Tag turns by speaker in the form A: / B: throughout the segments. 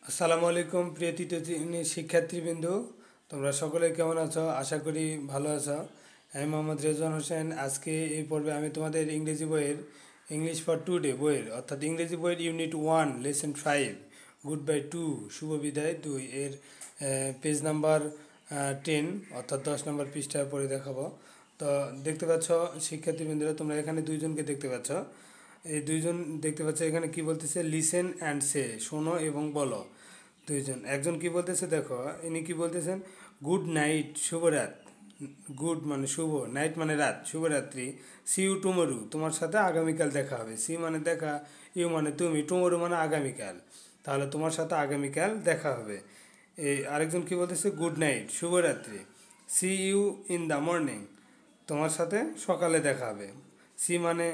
A: আসসালামু আলাইকুম প্রিয় তৃতীয় শিক্ষার্থীবৃন্দ, তোমরা সকলে কেমন আছো? আশা করি ভালো আছো। আমি মোহাম্মদ রেজওয়ান হোসেন। আজকে এই পর্বে আমি তোমাদের ইংরেজি বইয়ের ইংলিশ ফর টুডে বইয়ের অর্থাৎ ইংরেজি বইয়ের ইউনিট 1 লেসন 5 গুড বাই 2 শুভ বিদায় 2 এর পেজ নাম্বার 10 অর্থাৎ 10 নম্বর পৃষ্ঠায় পড়ে দেখাবো। তো দেখতে পাচ্ছ শিক্ষার্থীবৃন্দরা, তোমরা এখানে দুইজনকে দেখতে পাচ্ছ। এই দুইজন দেখতে পাচ্ছ এখানে কি বলতেছে, লিসেন অ্যান্ড সে, শোনো এবং বলো। দুইজন, একজন কি বলতেছে দেখো, ইনি কি বলতেছেন, গুড নাইট, শুভরাত। গুড মানে শুভ, নাইট মানে রাত, শুভরাত্রি। সি ইউ টুমরু, তোমার সাথে আগামীকাল দেখা হবে। সি মানে দেখা, ইউ মানে তুমি, টুমরু মানে আগামীকাল, তাহলে তোমার সাথে আগামীকাল দেখা হবে। এই আরেকজন কি বলতেছে, গুড নাইট, শুভরাত্রি। See you in the morning, তোমার সাথে সকালে দেখা হবে। সি মানে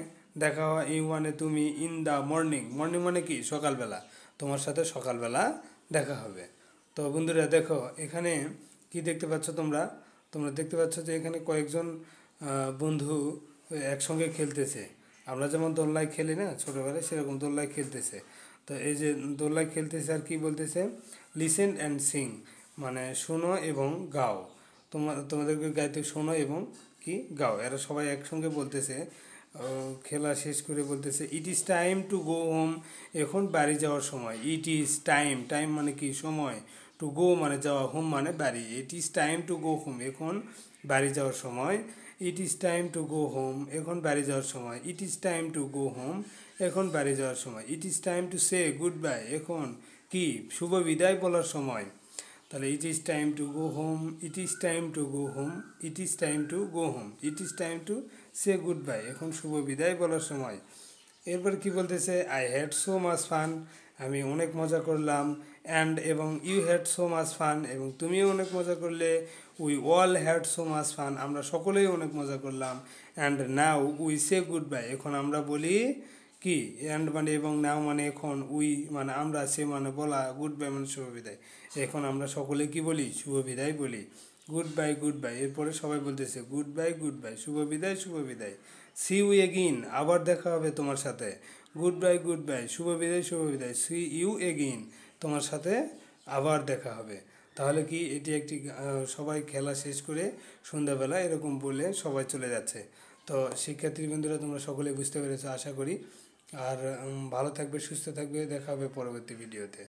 A: দেখা হওয়া, ইউ মানে তুমি, ইন দ্য মর্নিং, মর্নিং মানে কি সকালবেলা, তোমার সাথে সকালবেলা দেখা হবে। তো বন্ধুরা দেখো এখানে কি দেখতে পাচ্ছ তোমরা, দেখতে পাচ্ছ যে এখানে কয়েকজন বন্ধু একসঙ্গে খেলতেছে। আমরা যেমন দোলনায় খেলি না ছোটোবেলায়, সেরকম দোলনায় খেলতেছে। তো এই যে দোলনায় খেলতেছে আর কি বলতেছে, লিসেন অ্যান্ড সিং মানে শোনো এবং গাও। তোমাদেরকে গাইতে শোনো এবং কি গাও, এরা সবাই একসঙ্গে বলতেছে। খেলা শেষ করে বলতেছে, it is time to go home, এখন বাড়ি যাওয়ার সময়। ইট ইজ টাইম, টাইম মানে কি সময়, টু গো মানে যাওয়া, হোম মানে বাড়ি। It is time to go home, এখন বাড়ি যাওয়ার সময়। It is time to go home, এখন বাড়ি যাওয়ার সময়। It is time to go home, এখন বাড়ি যাওয়ার সময়। It is time to say goodbye, এখন কি শুভ বিদায় বলার সময়। তাহলে it is time to go home, it is time to go home, it is time to go home, it is time to say goodbye, এখন শুভ বিদায় বলার সময়। এরপর কি বলতেছে, I had so much fun, আমি অনেক মজা করলাম। অ্যান্ড এবং you had so much fun, এবং তুমিও অনেক মজা করলে। We all had so much fun, আমরা সকলেই অনেক মজা করলাম। And now we say goodbye, এখন আমরা বলি কি, অ্যান্ড মানে এবং নাও মানে এখন, উই মানে আমরা, সে মানে বলা, গুড বাই মানে শুভ বিদায়, এখন আমরা সকলে কি বলি, শুভ বিদায় বলি। গুড বাই গুড বাই, এরপরে সবাই বলতেছে গুড বাই, শুভ বিদায় শুভ বিদায়। সি ইউ এগেইন, আবার দেখা হবে তোমার সাথে। গুড বাই, শুভ বিদায়। সি ইউ এগেইন, তোমার সাথে আবার দেখা হবে। তাহলে কি এটি একটি সবাই খেলা শেষ করে সন্ধ্যাবেলা এরকম বলে সবাই চলে যাচ্ছে। তো শিক্ষার্থীবৃন্দরা, তোমরা সকলে বুঝতে পেরেছো আশা করি। আর ভালো থাকবে, সুস্থ থাকবে, দেখা হবে পরবর্তী ভিডিওতে।